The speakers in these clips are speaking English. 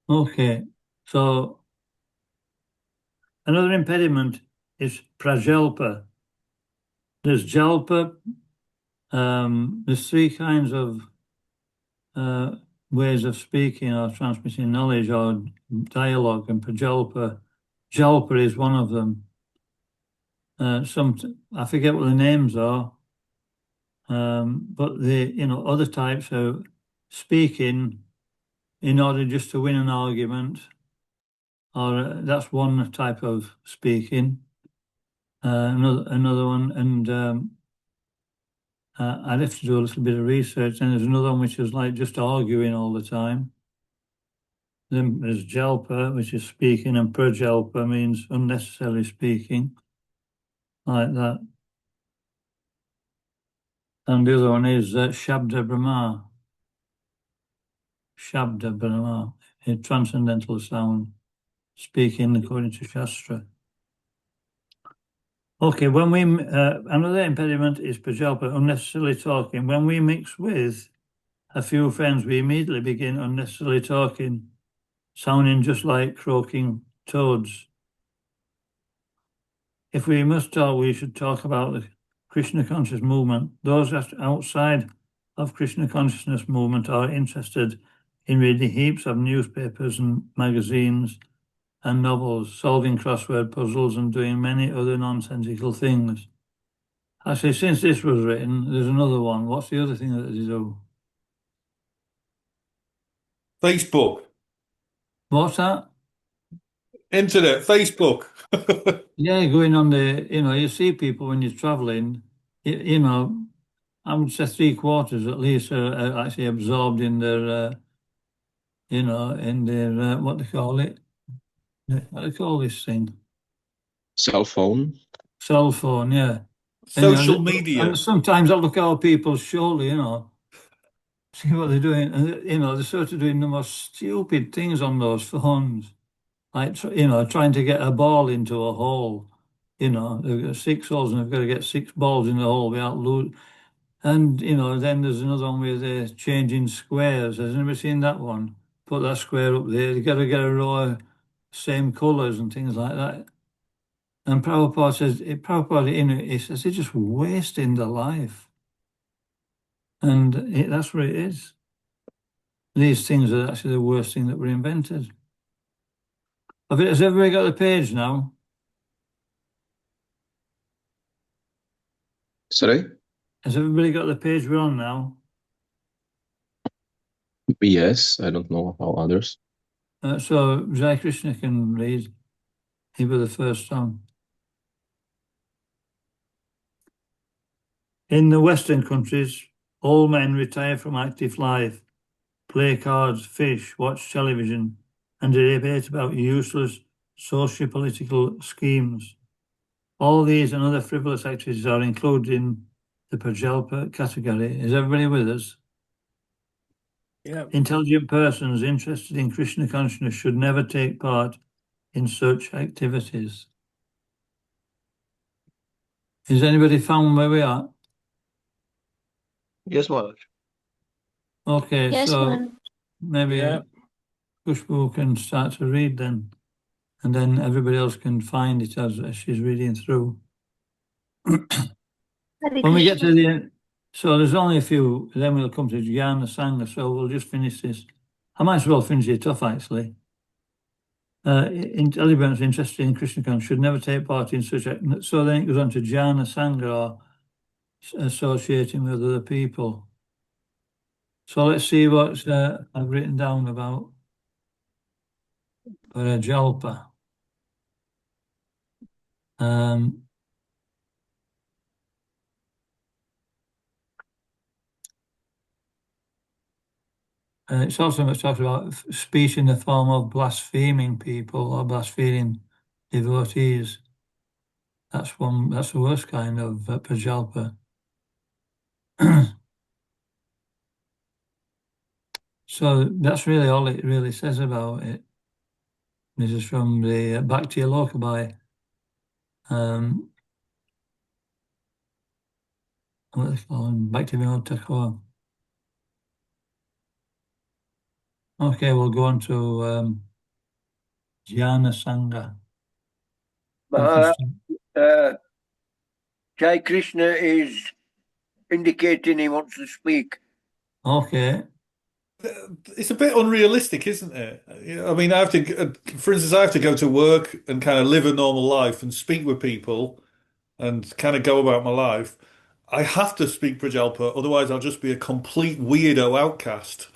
Okay, so another impediment is prajalpa. There's jalpa. There's three kinds of uh, ways of speaking or transmitting knowledge or dialogue, and prajalpa. Jalpa is one of them. I forget what the names are, but other types are speaking in order just to win an argument, or that's one type of speaking. Another one, and I'd have to do a little bit of research. And there's another one which is like just arguing all the time. Then there's jalpa, which is speaking, and prajalpa means unnecessarily speaking, like that. And the other one is shabda brahma. Shabda brahma, a transcendental sound, speaking according to Shastra. Okay, another impediment is prajalpa, unnecessarily talking. When we mix with a few friends, we immediately begin unnecessarily talking, sounding just like croaking toads. If we must talk, we should talk about the Krishna conscious movement. Those outside of Krishna consciousness movement are interested in reading heaps of newspapers and magazines and novels, solving crossword puzzles and doing many other nonsensical things. Actually, since this was written, there's another one. What's the other thing that they do? Facebook, What's that? internet, Facebook. Yeah, going on you see people when you're traveling, I would say three quarters at least are actually absorbed in what they call it? What do they call this thing? Cell phone. Cell phone, yeah. And, Social and media. sometimes I look over people's shoulder, see what they're doing. And, they're sort of doing the most stupid things on those phones. Like, trying to get a ball into a hole. They've got six holes and they've got to get six balls in the hole without losing. And, then there's another one where they're changing squares. Has anybody seen that one? Put that square up there. You've got to get a row of same colours and things like that. And he says, they're just wasting their life. And that's what it is. These things are actually the worst thing that were invented. Has everybody got the page now? Sorry? Has everybody got the page we're on now? Yes, I don't know how others. So Jai Krishna can read. He was the first song. In the Western countries, all men retire from active life, play cards, fish, watch television, and debate about useless socio-political schemes. All these and other frivolous activities are included in the Prajalpa category. Is everybody with us? Yeah. Intelligent persons interested in Krishna consciousness should never take part in such activities. Is anybody found where we are? Yes, Maharaj. Okay, Yes, so Maharaj. maybe Yeah. Kushbu can start to read then, and then everybody else can find it as she's reading through. Hare When we get to Krishna. the end, so there's only a few, then we'll come to Jnana Sangha, so we'll just finish this. I might as well finish it off, actually. Intelligence interested in Krishna consciousness should never take part in such. So then it goes on to Jnana Sangha, or associating with other people. So let's see what I've written down about Jalpa. It's also talks about speech in the form of blaspheming people or blaspheming devotees. That's the worst kind of prajalpa. So that's really all it really says about it. This is from the Bhakti Alokabai. What they call him? Bhakti Vinod Thakur. Okay, we'll go on to Jnana Sangha. Maharaja, Jai Krishna is indicating he wants to speak. Okay. It's a bit unrealistic, isn't it? I mean, I have to, for instance, I have to go to work and kind of live a normal life and speak with people and kind of go about my life. I have to speak Prajalpa, otherwise I'll just be a complete weirdo outcast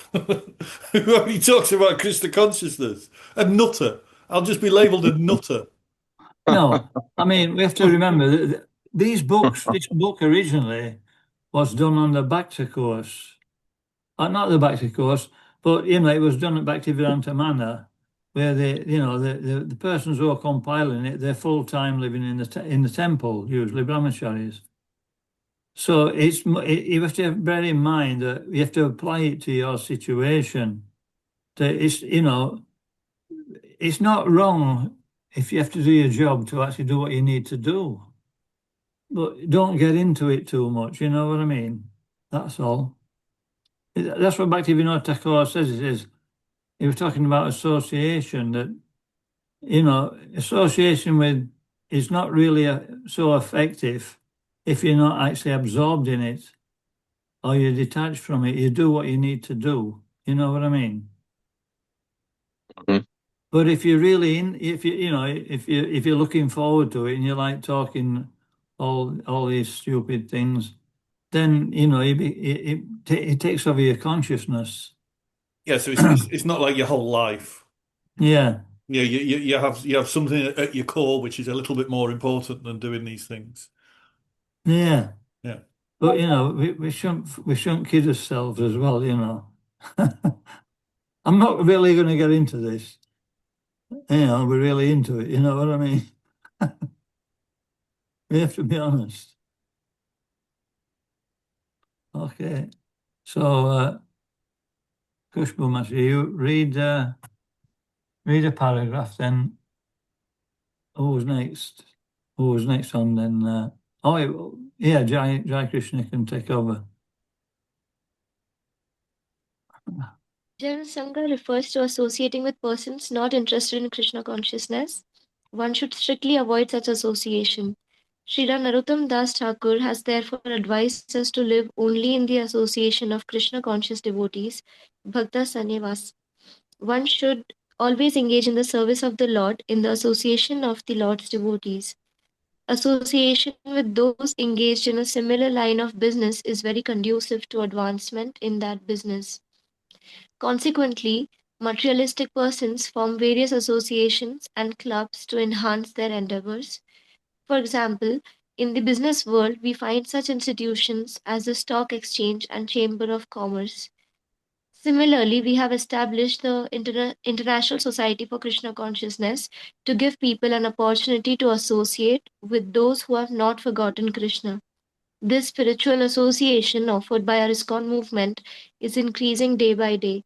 who only talks about Krishna consciousness. A nutter. I'll just be labeled a nutter. No, I mean, we have to remember that this book originally was done on the Bhakti course. Not the Bhakti course, but, it was done at Bhaktivedanta Manor, where the persons who are compiling it, they're full-time living in the temple, usually brahmacharis. So you have to bear in mind that you have to apply it to your situation. That it's not wrong if you have to do your job to actually do what you need to do. But don't get into it too much, you know what I mean? That's all. That's what Bhaktivinoda Thakur says. He was talking about association, that, association with is not really so effective if you're not actually absorbed in it or you're detached from it. You do what you need to do. You know what I mean? Mhm. But if you're really if you're looking forward to it and you like talking all these stupid things, then it takes over your consciousness. Yeah, so it's not like your whole life. Yeah, Yeah, you have something at your core which is a little bit more important than doing these things. yeah. Yeah. But we shouldn't kid ourselves as well. I'm not really going to get into this. We're really into it. You know what I mean? We have to be honest. Okay. So, Kushbu Master, you read a paragraph, then who's next? Who's next on then? Yeah, Jai Krishna can take over. Jnana Sangha refers to associating with persons not interested in Krishna consciousness. One should strictly avoid such association. Srila Narottam Das Thakur has therefore advised us to live only in the association of Krishna conscious devotees, Bhakta Sannivas. One should always engage in the service of the Lord in the association of the Lord's devotees. Association with those engaged in a similar line of business is very conducive to advancement in that business. Consequently, materialistic persons form various associations and clubs to enhance their endeavors. For example, in the business world, we find such institutions as the Stock Exchange and Chamber of Commerce. Similarly, we have established the International Society for Krishna Consciousness to give people an opportunity to associate with those who have not forgotten Krishna. This spiritual association offered by our ISKCON movement is increasing day by day.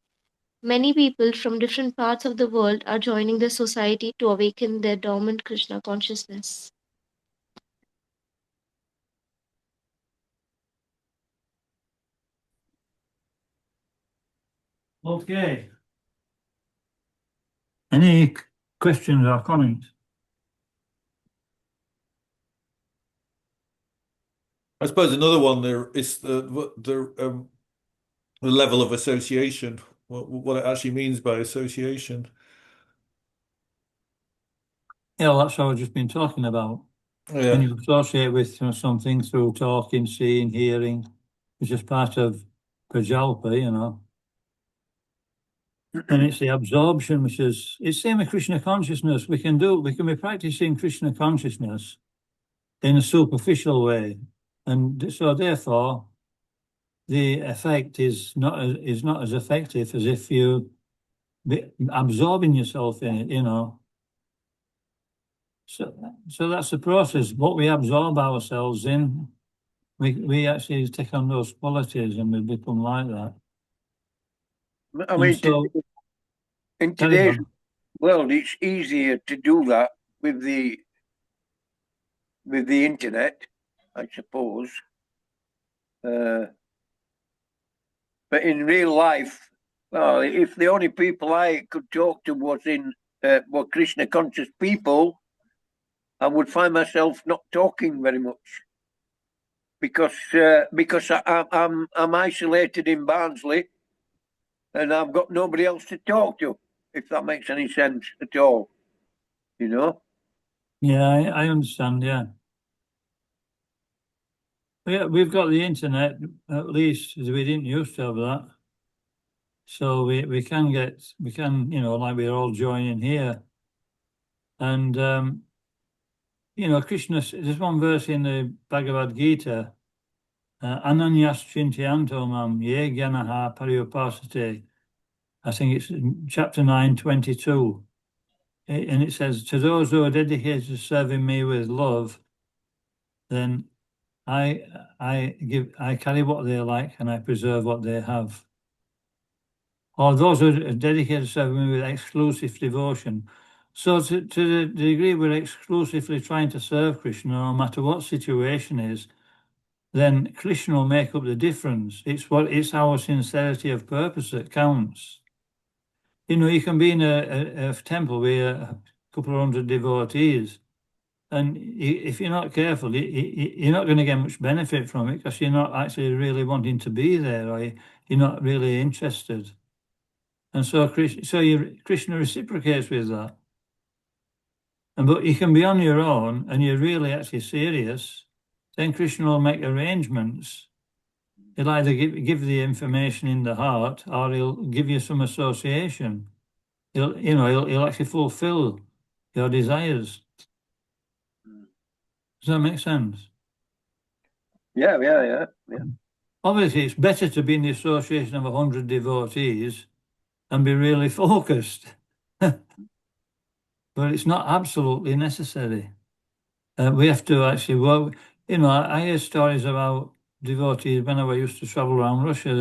Many people from different parts of the world are joining this society to awaken their dormant Krishna consciousness. Okay. Any questions or comments? I suppose another one there is the level of association, what it actually means by association. Yeah, well, that's what I've just been talking about. When Yeah. you associate with something through talking, seeing, hearing, which is part of Prajalpa, and it's the absorption, which is, it's same with Krishna consciousness. We can be practicing Krishna consciousness in a superficial way. And so therefore, the effect is not as effective as if you be absorbing yourself in it. So that's the process. What we absorb ourselves in, we actually take on those qualities and we become like that. I And mean, so, in carry today's on. world, it's easier to do that with the internet, I suppose. But in real life, Well, if the only people I could talk to were Krishna conscious people, I would find myself not talking very much because I'm isolated in Barnsley and I've got nobody else to talk to. If that makes any sense at all, you know. Yeah, I understand. Yeah. Yeah, we've got the internet at least. We didn't used to have that, so we can like we're all joining here, and Krishna. There's one verse in the Bhagavad Gita, Ananyas Chintayanto Mam Ye Gyanaha Pariyupasate. I think it's in chapter 9:22, and it says, "To those who are dedicated to serving me with love, then I carry what they like and I preserve what they have." Or those who are dedicated to serving me with exclusive devotion. So to the degree we're exclusively trying to serve Krishna, no matter what situation is, then Krishna will make up the difference. It's our sincerity of purpose that counts. You can be in a temple with a couple of hundred devotees, and if you're not careful, you're not going to get much benefit from it because you're not actually really wanting to be there, or you're not really interested. And so Krishna reciprocates with that. But you can be on your own and you're really actually serious, then Krishna will make arrangements. He'll either give the information in the heart or he'll give you some association. He'll actually fulfill your desires. Does that make sense? Yeah. Obviously, it's better to be in the association of 100 devotees and be really focused. But it's not absolutely necessary. We have to actually work. I hear stories about devotees whenever I used to travel around Russia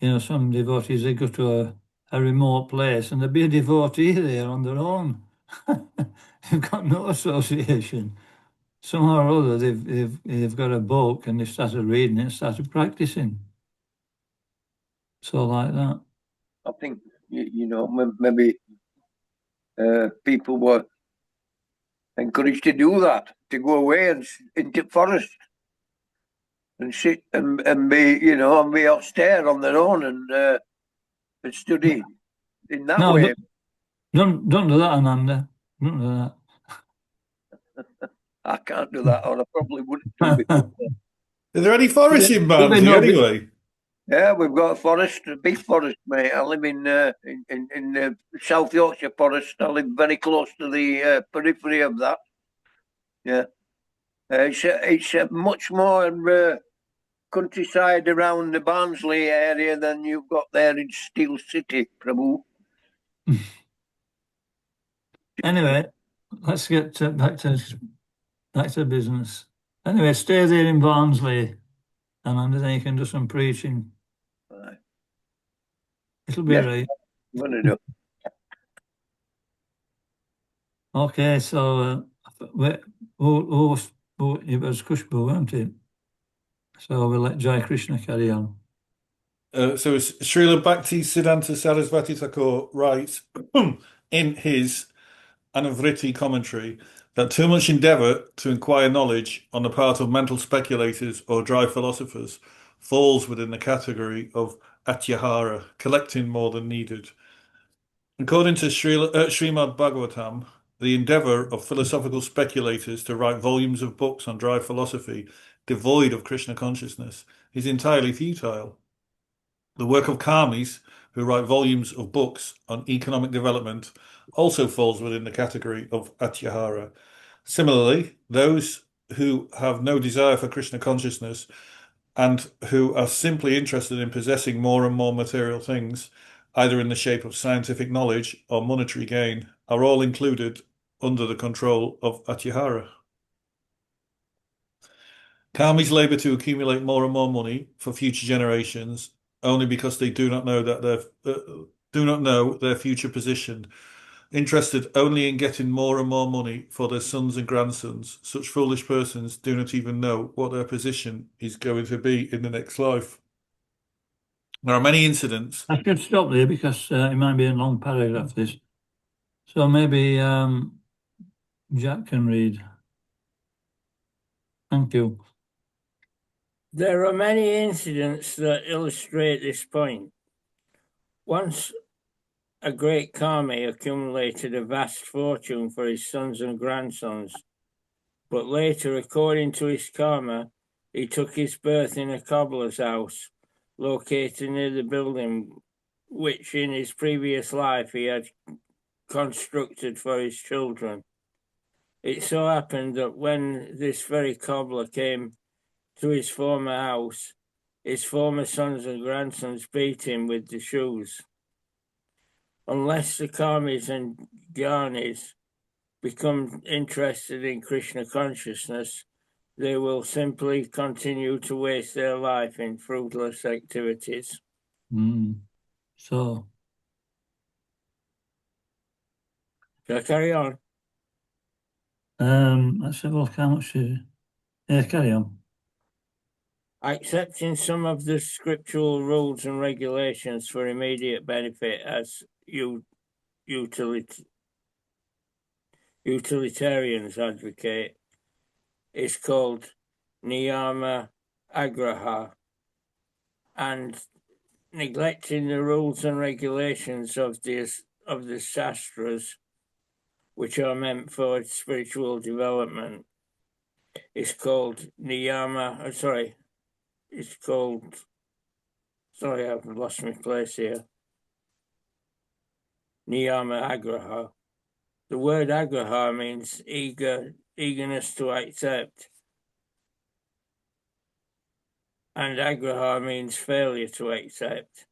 that, some devotees, they go to a remote place and there'd be a devotee there on their own. They've got no association. Somehow or other, they've got a book and they've started reading it, started practicing. So like that. I think maybe people were encouraged to do that, to go away and into forest and sit and be and be austere on their own and study in that No, way. don't do that, Ananda. Don't do that. I can't do that, or I probably wouldn't do before. Are there any forests in There'll be Barnsley no anyway? Yeah, we've got a forest, a big forest, mate. I live in South Yorkshire forest. I live very close to the periphery of that. Yeah, it's a much more countryside around the Barnsley area than you've got there in Steel City, Prabhu. Anyway, let's get back to business. Anyway, stay there in Barnsley, and then you can do some preaching. Right. It'll be Yes. right. I'm gonna do. Okay, so it was Kushbu, wasn't it? So we'll let Jai Krishna carry on. So Srila Bhakti Siddhanta Sarasvati Thakur writes in his Anuvriti commentary that too much endeavour to acquire knowledge on the part of mental speculators or dry philosophers falls within the category of atyahara, collecting more than needed. According to Srimad Bhagavatam, the endeavour of philosophical speculators to write volumes of books on dry philosophy devoid of Krishna consciousness is entirely futile. The work of karmis, who write volumes of books on economic development, also falls within the category of atyahara. Similarly, those who have no desire for Krishna consciousness and who are simply interested in possessing more and more material things, either in the shape of scientific knowledge or monetary gain, are all included under the control of atyahara. Karmis labor to accumulate more and more money for future generations only because they do not know their future position. Interested only in getting more and more money for their sons and grandsons, such foolish persons do not even know what their position is going to be in the next life. There are many incidents. I should stop there because it might be a long paragraph, this. So maybe Jack can read. Thank you. There are many incidents that illustrate this point. Once a great Kami accumulated a vast fortune for his sons and grandsons, but later, according to his karma, he took his birth in a cobbler's house located near the building which in his previous life he had constructed for his children. It so happened that when this very cobbler came to his former house, his former sons and grandsons beat him with the shoes. Unless the Karmis and Jnanis become interested in Krishna consciousness, they will simply continue to waste their life in fruitless activities. So, Shall I carry on? let's have a look how much is it. Yeah, carry on. Accepting some of the scriptural rules and regulations for immediate benefit as utilitarians advocate is called niyama agraha, and neglecting the rules and regulations of the shastras, which are meant for spiritual development, is called I've lost my place here. Niyama agraha. The word agraha means eagerness to accept, and agraha means failure to accept.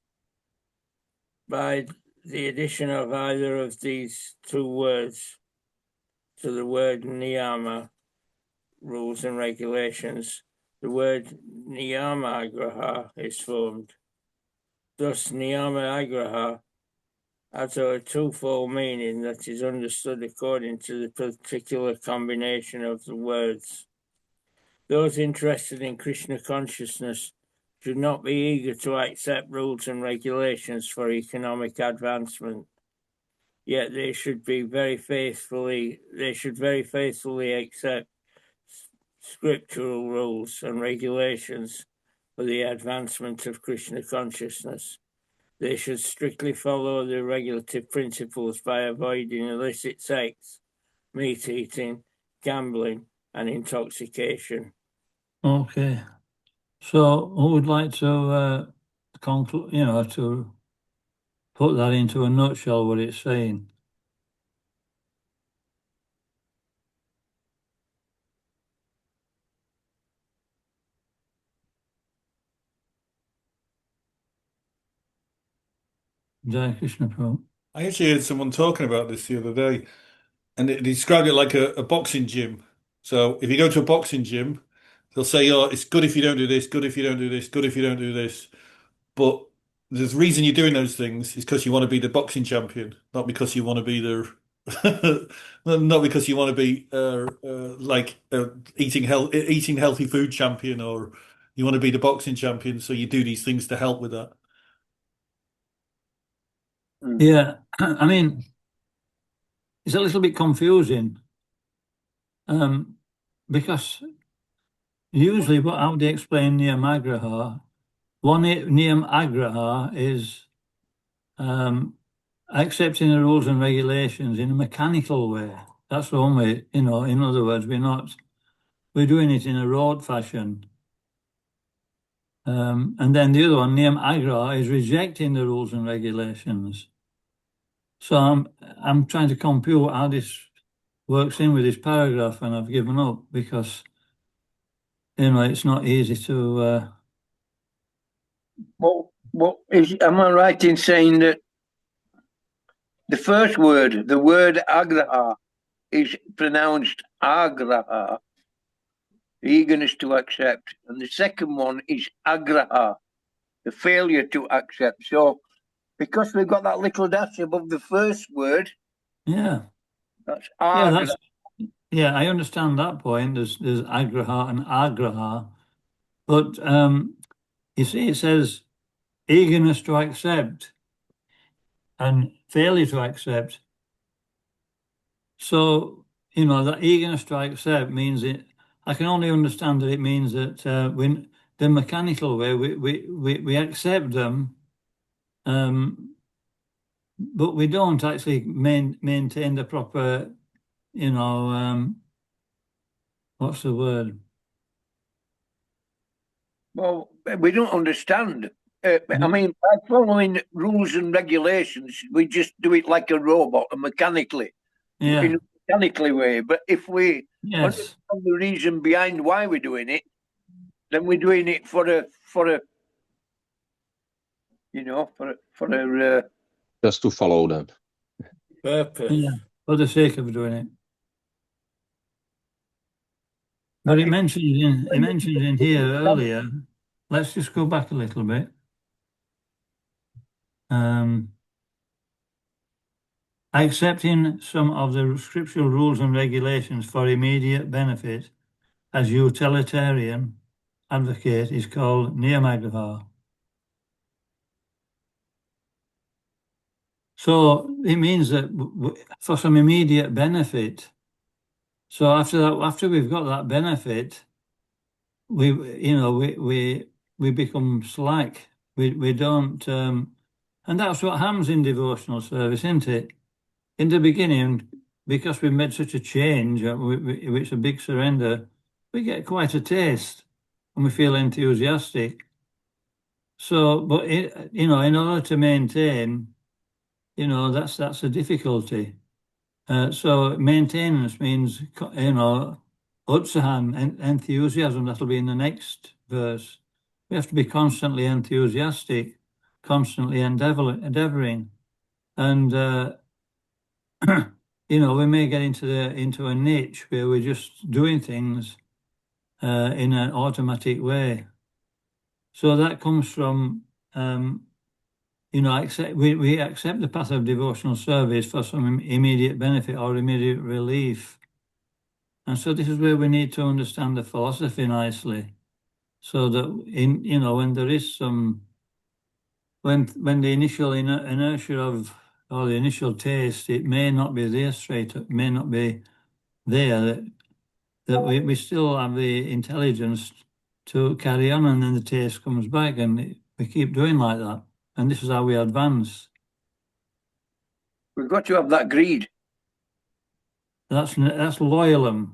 By the addition of either of these two words to the word niyama, rules and regulations, the word niyama agraha is formed. Thus, niyama agraha has a twofold meaning that is understood according to the particular combination of the words. Those interested in Krishna consciousness should not be eager to accept rules and regulations for economic advancement. Yet they should very faithfully accept scriptural rules and regulations for the advancement of Krishna consciousness. They should strictly follow the regulative principles by avoiding illicit sex, meat eating, gambling, and intoxication. Okay. So, who would like to conclude, to put that into a nutshell, what it's saying? Jai Krishna Prabhu. I actually heard someone talking about this the other day, and they described it like a boxing gym. So if you go to a boxing gym, they'll say, "Oh, it's good if you don't do this, good if you don't do this, good if you don't do this." But the reason you're doing those things is because you want to be the boxing champion, not because you want to be not because you want to be eating healthy food champion, or you want to be the boxing champion. So you do these things to help with that. Yeah, I mean, it's a little bit confusing because usually how they explain Niyam Agraha, one Niyam Agraha is accepting the rules and regulations in a mechanical way. That's the only, in other words, we're doing it in a rote fashion. And then the other one, Niyam Agraha, is rejecting the rules and regulations. So I'm trying to compute how this works in with this paragraph, and I've given up because it's not easy to. Am I right in saying that the first word, the word agraha, is pronounced agraha, eagerness to accept, and the second one is agraha, the failure to accept. So, because we've got that little dash above the first word, Yeah. that's agraha. Yeah, I understand that point. There's agraha and agraha, but you see, it says eagerness to accept and failure to accept. So, that eagerness to accept means I can only understand that it means that when the mechanical way, we accept them, but we don't actually maintain the proper, what's the word? Well, we don't understand. I mean, by following rules and regulations, we just do it like a robot and mechanically, Yeah. in a mechanically way. But if we Yes. understand the reason behind why we're doing it, then we're doing it for a Just to follow them. Purpose. Yeah, for the sake of doing it. But it mentions in here earlier. Let's just go back a little bit. Accepting some of the scriptural rules and regulations for immediate benefit as utilitarian advocate is called niyamagraha. So it means that for some immediate benefit. So after we've got that benefit, we become slack. We don't, and that's what happens in devotional service, isn't it? In the beginning, because we've made such a change, it's a big surrender, we get quite a taste and we feel enthusiastic. So, but in order to maintain, that's a difficulty. So maintenance means, utsahan, enthusiasm. That'll be in the next verse. We have to be constantly enthusiastic, constantly endeavoring, and we may get into a niche where we're just doing things in an automatic way. So that comes from we accept the path of devotional service for some immediate benefit or immediate relief. And so this is where we need to understand the philosophy nicely, so that when there is some, when the initial inertia or the initial taste, it may not be there straight, it may not be there, that we still have the intelligence to carry on, and then the taste comes back, and we keep doing like that. And this is how we advance. we've got to have that greed. That's loyalum.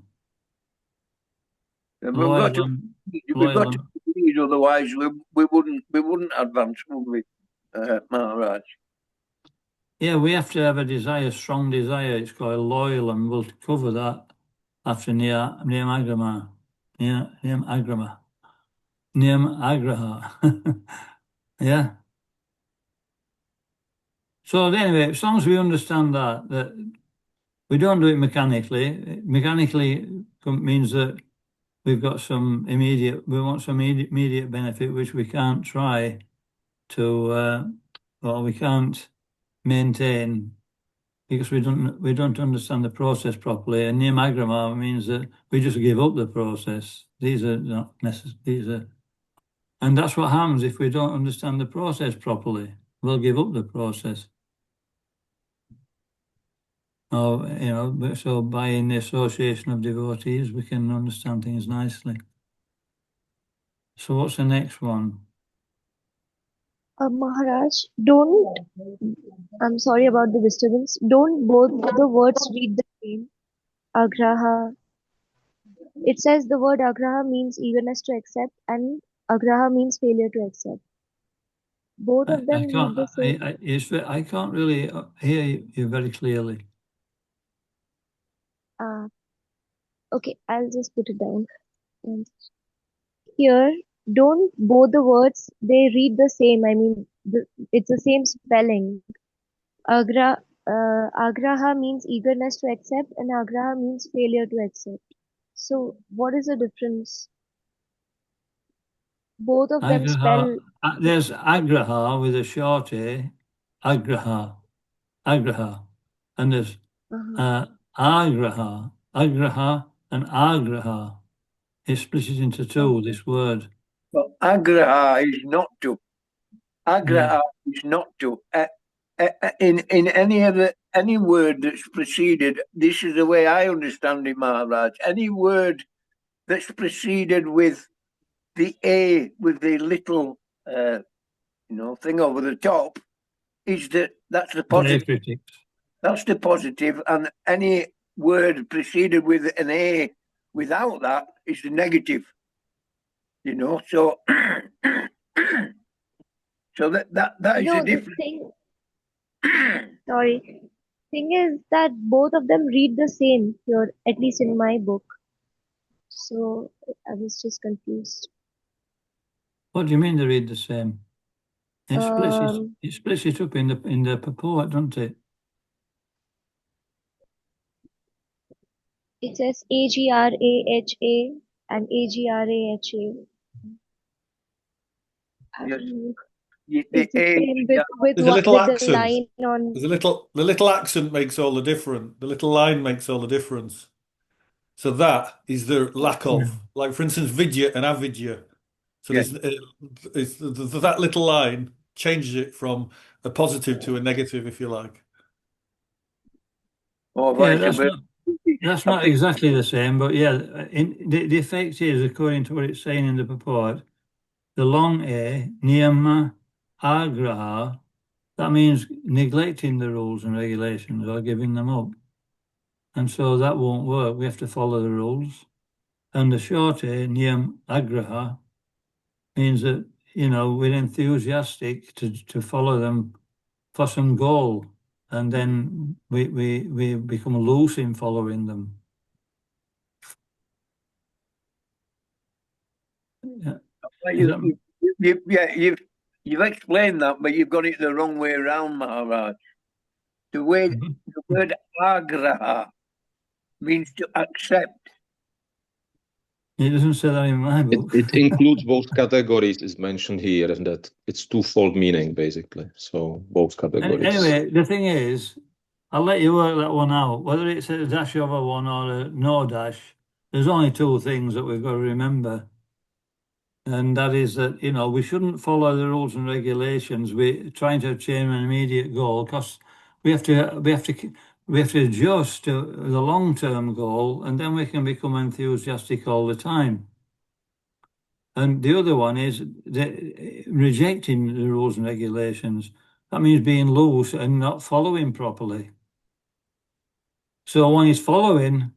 We've got to greed, otherwise we wouldn't advance, would we, Maharaj? Yeah, we have to have a desire, strong desire. It's called loyalum. We'll cover that after Niyam Agrama. Niyam Agrama. Niyam Agraha. Yeah. So anyway, as long as we understand that we don't do it mechanically. Mechanically means that we want some immediate benefit, which we can't try to, or we can't maintain because we don't understand the process properly. And niyamagrama means that we just give up the process. These are not necessary. And that's what happens if we don't understand the process properly. We'll give up the process. So by the association of devotees, we can understand things nicely. So what's the next one? Maharaj, I'm sorry about the disturbance. Don't both the words read the same? Agraha. It says the word agraha means eagerness to accept and agraha means failure to accept. Both of them read the same. I can't really hear you very clearly. Okay, I'll just put it down. Here, don't both the words, they read the same. I mean, it's the same spelling. Agraha means eagerness to accept and agraha means failure to accept. So, what is the difference? Both of them spell... There's agraha with a short a, agraha, and there's agraha, and agraha. It's split into two, this word. Well, agraha is not to. Agraha is not to. In any word that's preceded, this is the way I understand it, Maharaj. Any word that's preceded with the A, with the little thing over the top, that's the positive. Diacritics. That's the positive, and any word preceded with an A without that is the negative. So so that is No, the difference. Sorry. Thing is that both of them read the same here, at least in my book. So I was just confused. What do you mean they read the same? It splits it up in the purport, doesn't it? It says AGRAHA and AGRAHA. Yes. It's The the A, same with There's a little with the accent. line on. There's the little accent makes all the difference. The little line makes all the difference. So that is the lack of, like for instance, vidya and avidya. So Yeah. that little line changes it from a positive to a negative, if you like. or Yeah, vice versa. that's not exactly the same, but yeah, the effect is, according to what it's saying in the purport, the long A, niyama agraha, that means neglecting the rules and regulations or giving them up. And so that won't work. We have to follow the rules. And the short A, niyam agraha, means that, we're enthusiastic to follow them for some goal. And then we become loose in following them. Yeah. You've explained that, but you've got it the wrong way around, Maharaj. The word agraha means to accept. It doesn't say that in my book. It includes both categories, is mentioned here, and that it's twofold meaning, basically. So both categories. Anyway, the thing is, I'll let you work that one out. Whether it's a dash over one or a no dash, there's only two things that we've got to remember. And that is that, we shouldn't follow the rules and regulations. We're trying to achieve an immediate goal because we have to adjust to the long-term goal, and then we can become enthusiastic all the time. And the other one is rejecting the rules and regulations. That means being loose and not following properly. So one is following,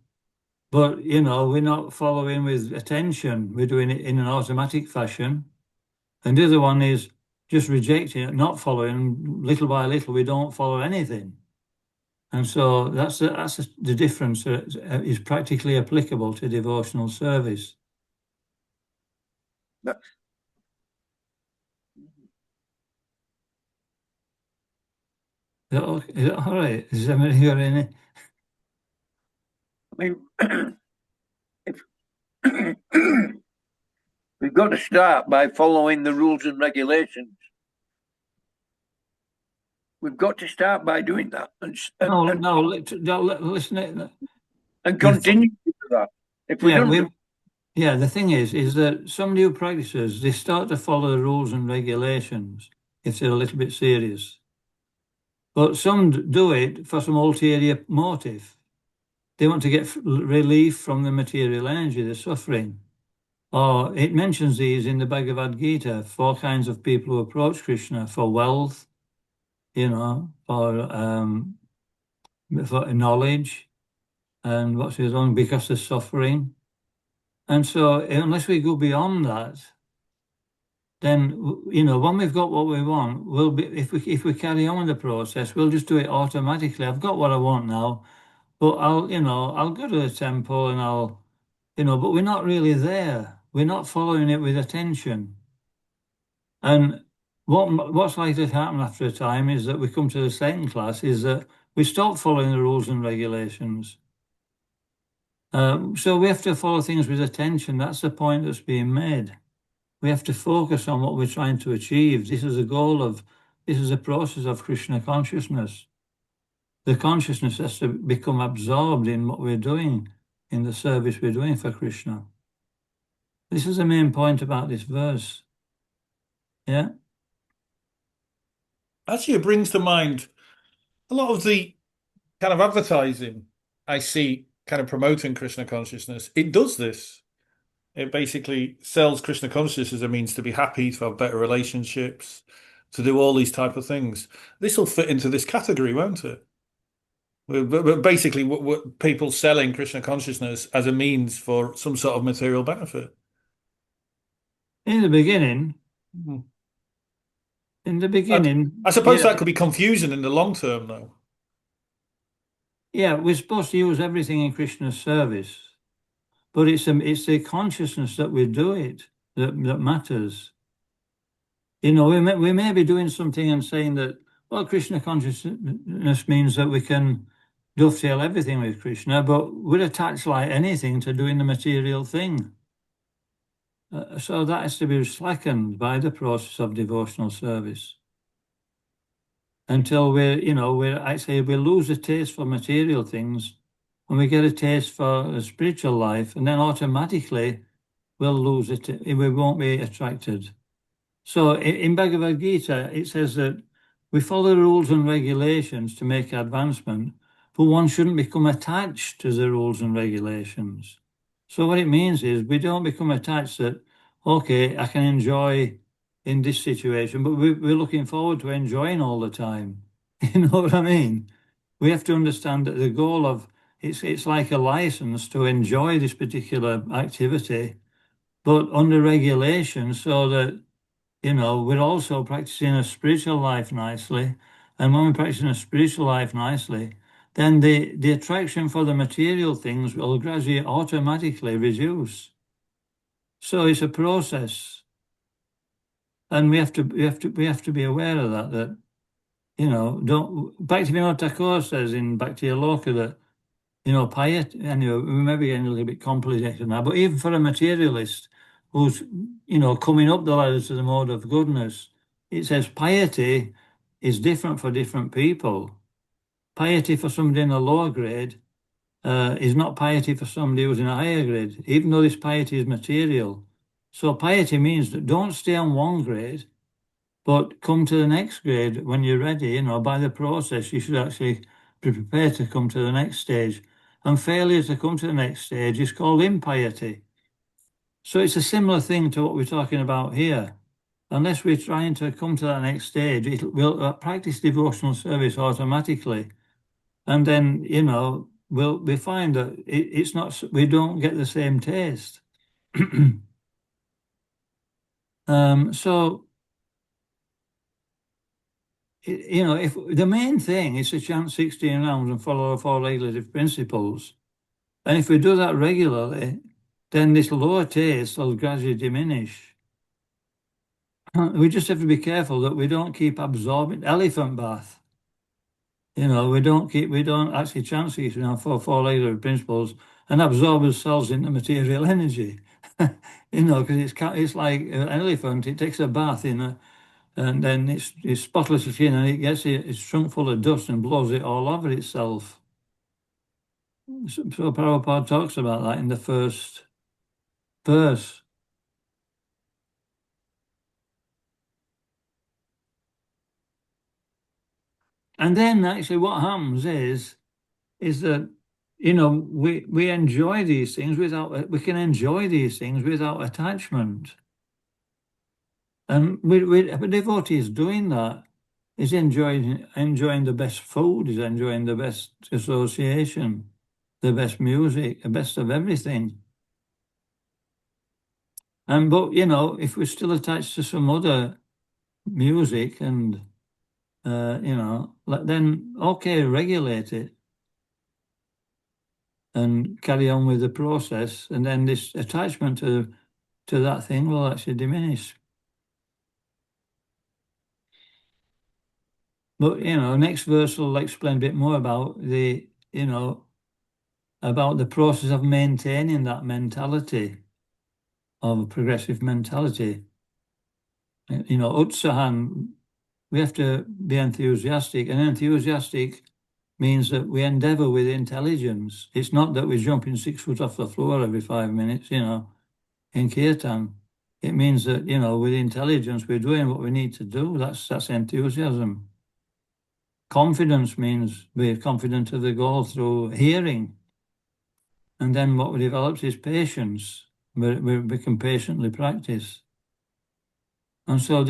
but, we're not following with attention. We're doing it in an automatic fashion. And the other one is just rejecting it, not following. Little by little, we don't follow anything. And so that's the difference that is practically applicable to devotional service. No. Is that all right? Is anybody got any? I mean, we've got to start by following the rules and regulations. We've got to start by doing that Listen. And continue to do that. If we don't the thing is that somebody who practices, they start to follow the rules and regulations if they're a little bit serious. But some do it for some ulterior motive. They want to get relief from the material energy, the suffering. Or it mentions these in the Bhagavad Gita, 4 kinds of people who approach Krishna for wealth, for knowledge, and what's his own, because of suffering. And so unless we go beyond that, then, when we've got what we want, we'll be, if we carry on with the process, we'll just do it automatically. I've got what I want now, but I'll go to the temple and but we're not really there. We're not following it with attention. And what's likely to happen after a time is that we come to the second class, is that we stop following the rules and regulations. So we have to follow things with attention. That's the point that's being made. We have to focus on what we're trying to achieve. This is a process of Krishna consciousness. The consciousness has to become absorbed in what we're doing, in the service we're doing for Krishna. This is the main point about this verse. Yeah? Actually, it brings to mind a lot of the kind of advertising I see kind of promoting Krishna consciousness. It does this. It basically sells Krishna consciousness as a means to be happy, to have better relationships, to do all these type of things. This will fit into this category, won't it? But basically, what people selling Krishna consciousness as a means for some sort of material benefit. In the beginning, Mhm. I suppose yeah, that could be confusing in the long term, though. yeah, we're supposed to use everything in Krishna's service, but it's the consciousness that we do it that matters. You know, we may be doing something and saying that, well, Krishna consciousness means that we can dovetail everything with Krishna, but we're attached like anything to doing the material thing. So that has to be slackened by the process of devotional service until we lose a taste for material things and we get a taste for a spiritual life, and then automatically we'll lose it. We won't be attracted. So in Bhagavad Gita, it says that we follow the rules and regulations to make advancement, but one shouldn't become attached to the rules and regulations. So what it means is we don't become attached that, okay, I can enjoy in this situation, but we're looking forward to enjoying all the time. You know what I mean? We have to understand that the goal of it's like a license to enjoy this particular activity, but under regulation, so that we're also practicing a spiritual life nicely. And when we're practicing a spiritual life nicely, then the attraction for the material things will gradually automatically reduce. So it's a process. And we have to be aware of that, Bhaktivinoda Thakur says in Bhakti Aloka that, piety, anyway, we may be getting a little bit complicated now, but even for a materialist who's, coming up the ladder to the mode of goodness, it says piety is different for different people. Piety for somebody in a lower grade is not piety for somebody who's in a higher grade, even though this piety is material. So piety means that don't stay on one grade, but come to the next grade when you're ready. By the process, you should actually be prepared to come to the next stage. And failure to come to the next stage is called impiety. So it's a similar thing to what we're talking about here. Unless we're trying to come to that next stage, we'll practice devotional service automatically. And then, we find that it's not, we don't get the same taste. If the main thing is to chant 16 rounds and follow the four regulative principles, and if we do that regularly, then this lower taste will gradually diminish. We just have to be careful that we don't keep absorbing elephant bath. We don't actually chant 16 rounds for four regulative principles and absorb ourselves into material energy. Because it's like an elephant, it takes a bath and then it's spotless skin, and it's shrunk full of dust and blows it all over itself. So Prabhupada talks about that in the first verse. And then actually what happens is that, we enjoy these things we can enjoy these things without attachment. And a devotee is doing that. Is enjoying the best food, is enjoying the best association, the best music, the best of everything. But if we're still attached to some other music and then okay, regulate it and carry on with the process, and then this attachment to that thing will actually diminish. But next verse will explain a bit more about about the process of maintaining that mentality, of a progressive mentality. Utsahan, we have to be enthusiastic, and enthusiastic means that we endeavor with intelligence. It's not that we're jumping 6 foot off the floor every 5 minutes, in kirtan. It means that, with intelligence, we're doing what we need to do. That's enthusiasm. confidence means we're confident of the goal through hearing. And then what develops is patience. We can patiently practice. And so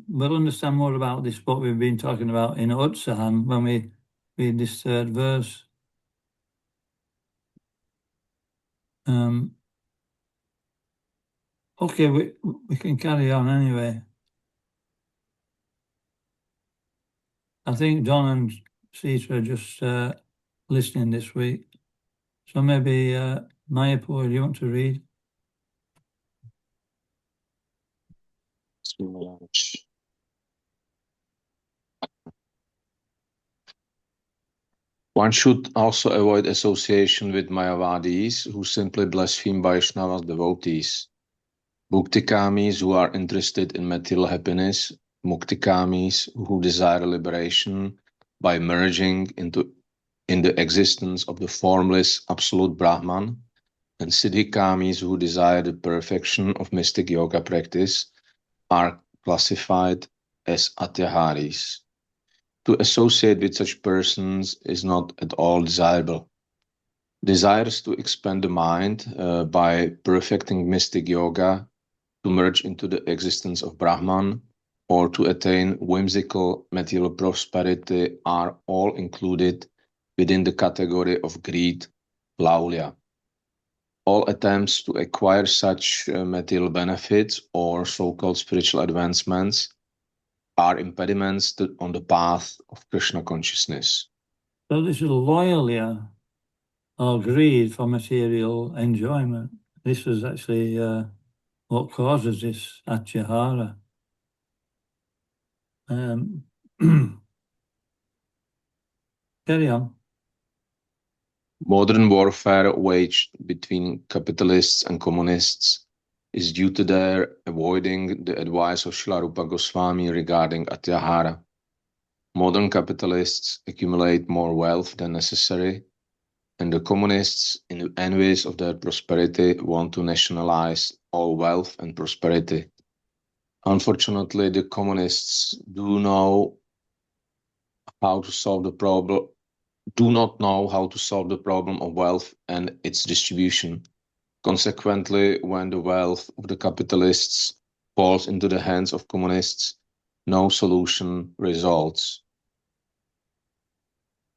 we'll understand more about this, what we've been talking about in Utsahan when we read this third verse. Okay, we can carry on anyway. I think Don and Sita are just listening this week. So maybe Mayapur, do you want to read? One should also avoid association with Mayavadis who simply blaspheme Vaishnava's devotees. Bhuktikamis who are interested in material happiness, Muktikamis who desire liberation by merging in the existence of the formless absolute Brahman, and Siddhikamis who desire the perfection of mystic yoga practice are classified as Atyaharis. To associate with such persons is not at all desirable. Desires to expand the mind by perfecting mystic yoga, to merge into the existence of Brahman, or to attain whimsical material prosperity are all included within the category of greed, laulya. All attempts to acquire such material benefits or so-called spiritual advancements are impediments on the path of Krishna consciousness. So this is loyalty or greed for material enjoyment. This is actually what causes this atyahara. Carry on. Modern warfare waged between capitalists and communists is due to their avoiding the advice of Srila Rupa Goswami regarding atyahara. Modern capitalists accumulate more wealth than necessary, and the communists, in envious of their prosperity, want to nationalize all wealth and prosperity. Unfortunately, the communists do not know how to solve the problem of wealth and its distribution. Consequently, when the wealth of the capitalists falls into the hands of communists, no solution results.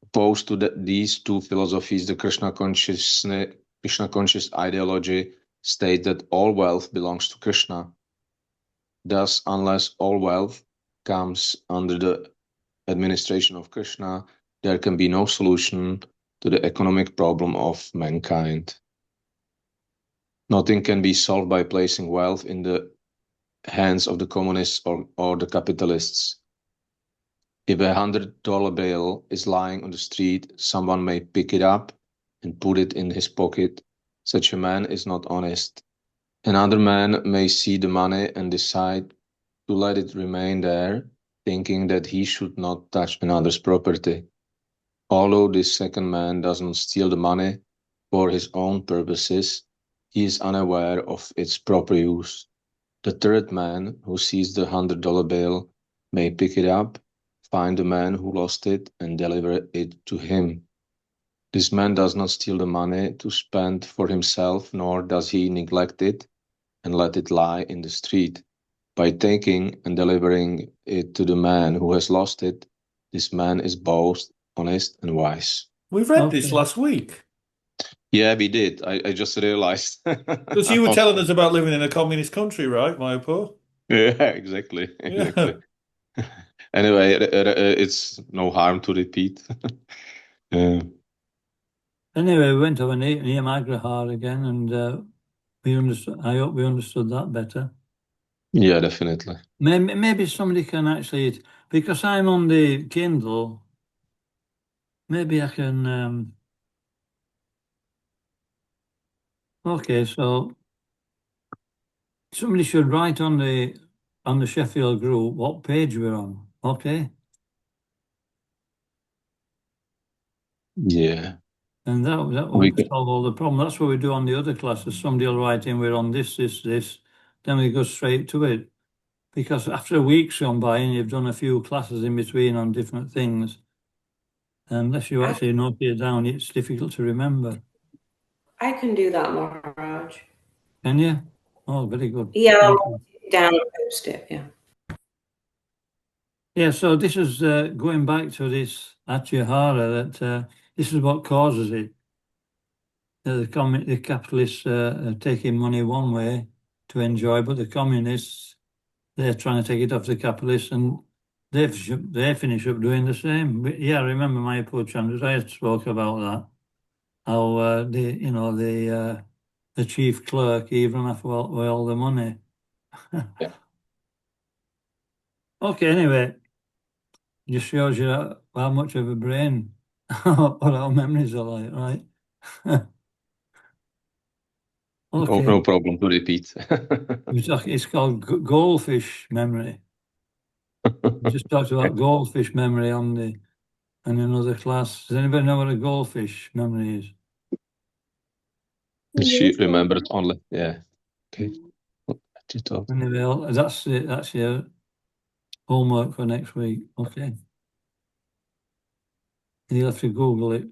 Opposed to these two philosophies, the Krishna conscious ideology states that all wealth belongs to Krishna. Thus, unless all wealth comes under the administration of Krishna, there can be no solution to the economic problem of mankind. Nothing can be solved by placing wealth in the hands of the communists or the capitalists. If a $100 bill is lying on the street, someone may pick it up and put it in his pocket. Such a man is not honest. Another man may see the money and decide to let it remain there, thinking that he should not touch another's property. Although this second man does not steal the money for his own purposes, he is unaware of its proper use. The third man, who sees the $100 bill, may pick it up, find the man who lost it, and deliver it to him. This man does not steal the money to spend for himself, nor does he neglect it and let it lie in the street. By taking and delivering it to the man who has lost it, this man is both honest and wise. We read this last week. Yeah, we did. I just realized. Because you were telling us about living in a communist country, right, Mayapur? Yeah, exactly. Yeah. Anyway, it's no harm to repeat. Anyway, we went over Niyamagrahar again, and we understood. I hope we understood that better. Yeah, definitely. Maybe somebody can actually, because I'm on the Kindle. Maybe I can. Okay, so somebody should write on the Sheffield group what page we're on. Okay. Yeah. And that will solve all the problem. That's what we do on the other classes. Somebody will write in, we're on this, then we go straight to it. because after a week's gone by and you've done a few classes in between on different things, unless you actually note it down, it's difficult to remember. I can do that, Maharaj. Can you? Oh, very good. Yeah, Thank I'll you. write it down and post it, yeah. Yeah, so this is going back to this Atyahara, that this is what causes it. The capitalists are taking money one way to enjoy, but the communists, they're trying to take it off the capitalists, and they finish up doing the same. But yeah, I remember my poor Chandras, I spoke about that. How the chief clerk even off all the money. Yeah. Okay, anyway, just shows you how much of a brain what our memories are like, right? Okay. No problem to repeat. It's called goldfish memory. We just talked about goldfish memory in another class. Does anybody know what a goldfish memory is? She remembered only, yeah. Okay. Anyway, that's it. That's your homework for next week. Okay. You'll have to Google it.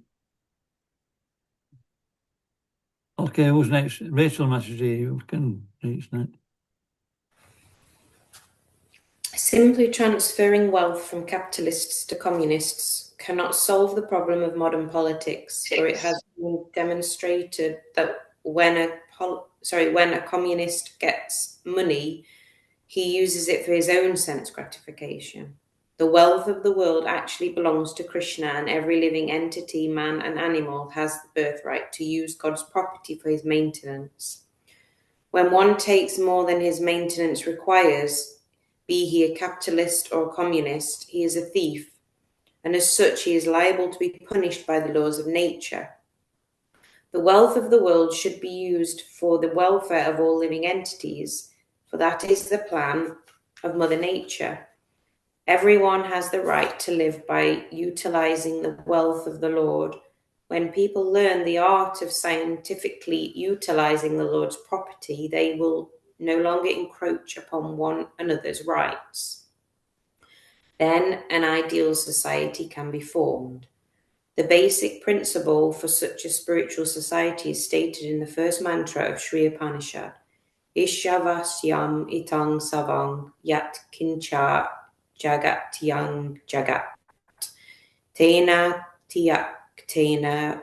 Okay, who's next? Rachel message you can reach next. Simply transferring wealth from capitalists to communists cannot solve the problem of modern politics, for it has been demonstrated that when a communist gets money, he uses it for his own sense gratification. The wealth of the world actually belongs to Krishna, and every living entity, man and animal, has the birthright to use God's property for his maintenance. When one takes more than his maintenance requires, be he a capitalist or a communist, he is a thief, and as such he is liable to be punished by the laws of nature. The wealth of the world should be used for the welfare of all living entities, for that is the plan of Mother Nature. Everyone has the right to live by utilizing the wealth of the Lord. When people learn the art of scientifically utilizing the Lord's property, they will no longer encroach upon one another's rights. Then an ideal society can be formed. The basic principle for such a spiritual society is stated in the first mantra of Sri Upanishad. Ishavasyam itang savang yat kincha jagat yang jagat. Tena tiak tena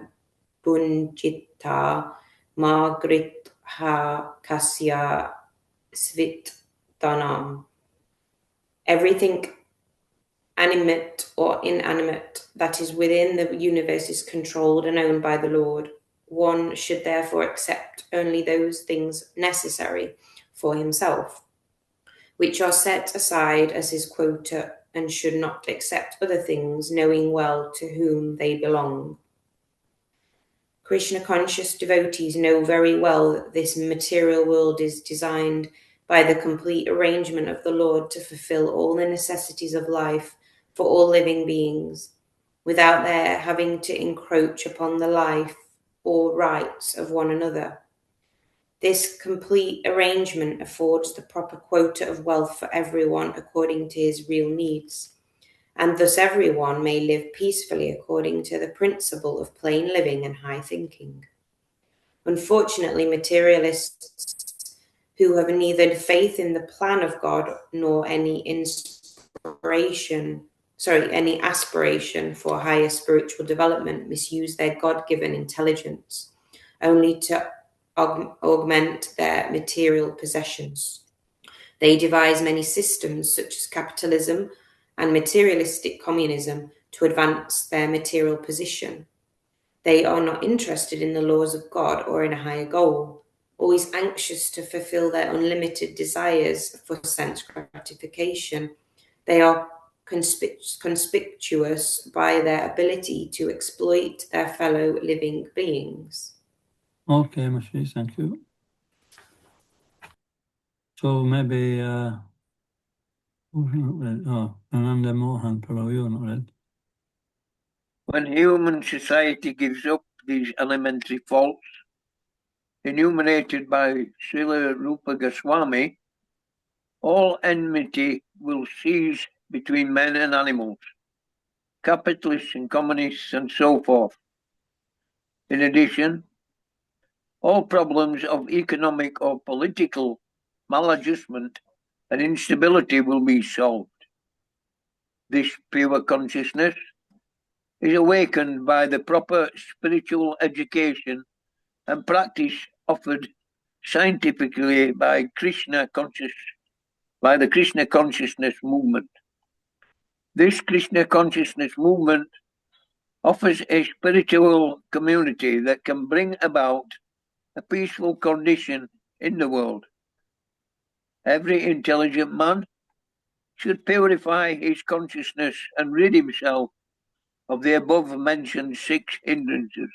bunjita magritha kasya svitdanam. Everything animate or inanimate that is within the universe is controlled and owned by the Lord. One should therefore accept only those things necessary for himself, which are set aside as his quota, and should not accept other things, knowing well to whom they belong. Krishna-conscious devotees know very well that this material world is designed by the complete arrangement of the Lord to fulfill all the necessities of life for all living beings, without their having to encroach upon the life or rights of one another. This complete arrangement affords the proper quota of wealth for everyone according to his real needs, and thus everyone may live peacefully according to the principle of plain living and high thinking. Unfortunately, materialists who have neither faith in the plan of God nor any aspiration for higher spiritual development misuse their God-given intelligence only to augment their material possessions. They devise many systems such as capitalism and materialistic communism to advance their material position. They are not interested in the laws of God or in a higher goal, always anxious to fulfill their unlimited desires for sense gratification. They are conspicuous by their ability to exploit their fellow living beings. Okay, Mashi, thank you. So maybe who's not read? Oh, Ananda Mohan, probably you're not read. When human society gives up these elementary faults, enumerated by Srila Rupa Goswami, all enmity will cease between men and animals, capitalists and communists, and so forth. In addition, all problems of economic or political maladjustment and instability will be solved. This pure consciousness is awakened by the proper spiritual education and practice offered scientifically by the Krishna consciousness movement. This Krishna consciousness movement offers a spiritual community that can bring about a peaceful condition in the world. Every intelligent man should purify his consciousness and rid himself of the above-mentioned 6 hindrances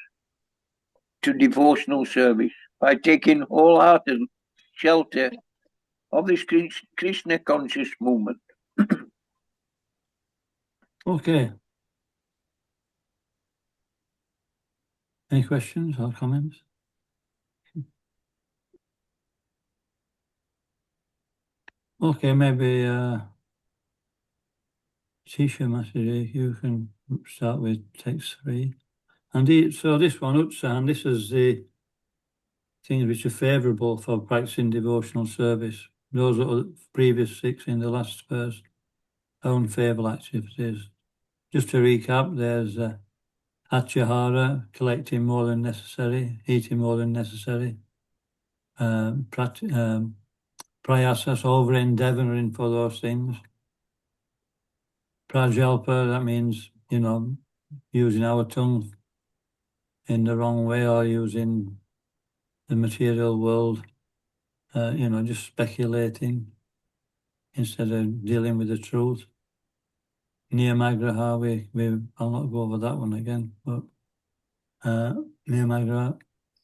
to devotional service by taking wholehearted shelter of this Krishna conscious movement. Okay. Any questions or comments? Okay, maybe Tisha Masiri, you can start with text 3. And so this one, Utsahan, this is the things which are favourable for practicing devotional service. Those are the previous 6 in the last verse, unfavourable activities. Just to recap, there's Atyahara, collecting more than necessary, eating more than necessary. Prayasas, over-endeavouring for those things. Prajalpa, that means, using our tongue in the wrong way or using the material world, just speculating instead of dealing with the truth. Niyamagraha, I'll not go over that one again, but Niyamagraha.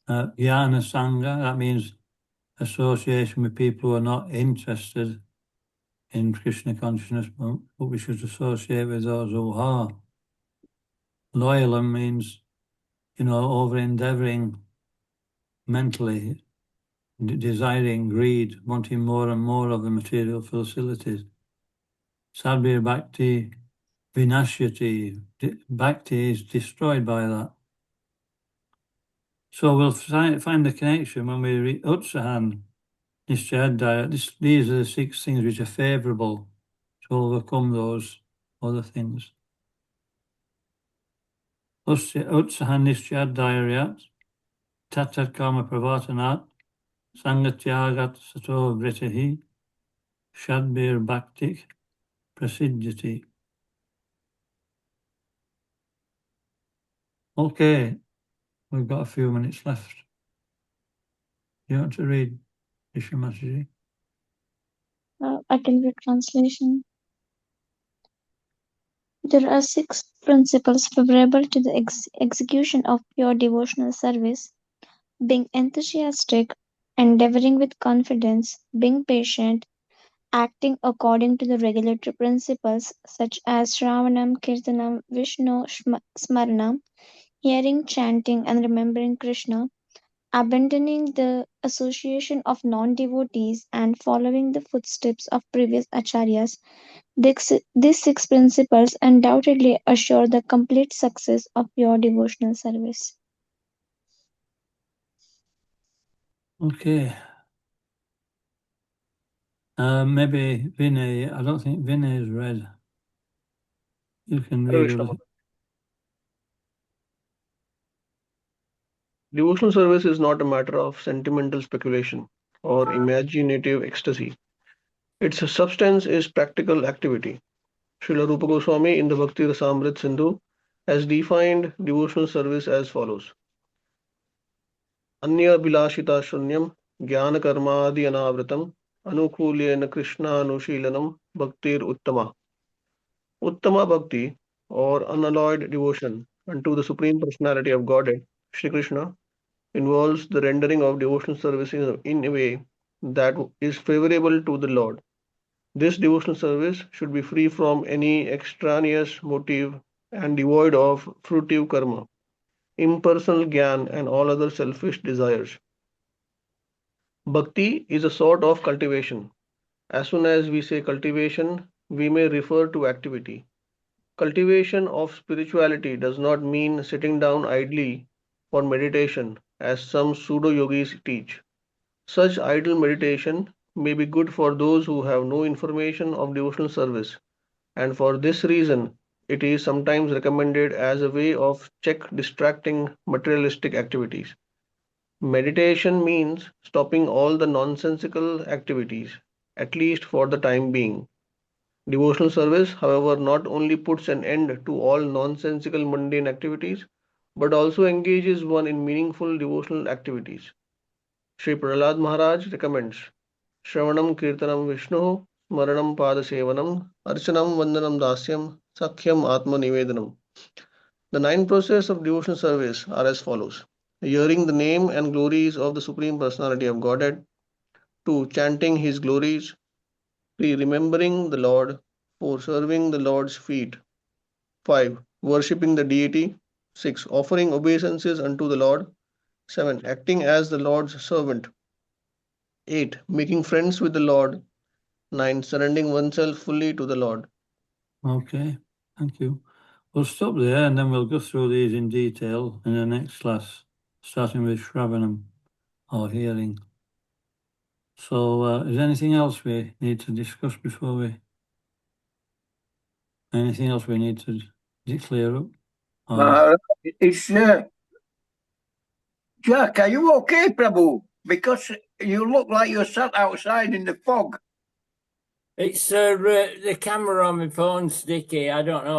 Jnana Sangha, that means association with people who are not interested in Krishna consciousness, but we should associate with those who are. Loyalam means, over-endeavouring mentally, desiring, greed, wanting more and more of the material facilities. Sadbir Bhakti, Vinashyati, Bhakti is destroyed by that. So we'll find the connection when we read Utsahan, Nishchadaya. These are the 6 things which are favourable to overcome those other things. Utsahan Nishchadaya, Tatat Karma Pravatanat, Sangatyagat Sato Vritahi, Shadbir Bhaktik, Prasiddhati. Okay, we've got a few minutes left. You want to read Ishamaji? I can read translation. There are 6 principles favorable to the execution of pure devotional service: being enthusiastic, endeavoring with confidence, being patient, acting according to the regulatory principles such as Shravanam, Kirtanam, Vishnu Smaranam, hearing, chanting, and remembering Krishna, abandoning the association of non-devotees, and following the footsteps of previous acharyas. These 6 principles undoubtedly assure the complete success of pure devotional service. Okay. Maybe Vinay, I don't think Vinay is read. You can Hare read Krishna. it. Devotional service is not a matter of sentimental speculation or imaginative ecstasy. Its substance is practical activity. Srila Rupa Goswami in the Bhakti Rasamrit Sindhu has defined devotional service as follows. Anya Bilashita Shunyam Jnana Karmadi Anavritam Anukulyena Krishna Anushilanam Bhaktir Uttama. Uttama Bhakti, or unalloyed devotion unto the Supreme Personality of Godhead, Shri Krishna, involves the rendering of devotional service in a way that is favorable to the Lord. This devotional service should be free from any extraneous motive and devoid of fruitive karma, impersonal gyan, and all other selfish desires. Bhakti is a sort of cultivation. As soon as we say cultivation, we may refer to activity. Cultivation of spirituality does not mean sitting down idly for meditation, as some pseudo-yogis teach. Such idle meditation may be good for those who have no information of devotional service, and for this reason, it is sometimes recommended as a way of check distracting materialistic activities. Meditation means stopping all the nonsensical activities, at least for the time being. Devotional service, however, not only puts an end to all nonsensical mundane activities, but also engages one in meaningful devotional activities. Sri Prahlad Maharaj recommends Shravanam Kirtanam Vishnu, Smaranam Padasevanam, Archanam Vandanam Dasyam, Sakhyam Atma Nivedanam. The 9 processes of devotional service are as follows: hearing the name and glories of the Supreme Personality of Godhead, 2. Chanting His glories, 3. Remembering the Lord, 4. Serving the Lord's feet, 5. Worshipping the deity, 6. Offering obeisances unto the Lord, 7. Acting as the Lord's servant, 8. Making friends with the Lord, 9. Surrendering oneself fully to the Lord. Okay, thank you. We'll stop there and then we'll go through these in detail in the next class, starting with Shravanam, or hearing. So is there anything else we need to discuss before we... Anything else we need to clear up? It's Jack, are you okay, Prabhu? Because you look like you're sat outside in the fog. It's the camera on my phone's sticky. I don't know.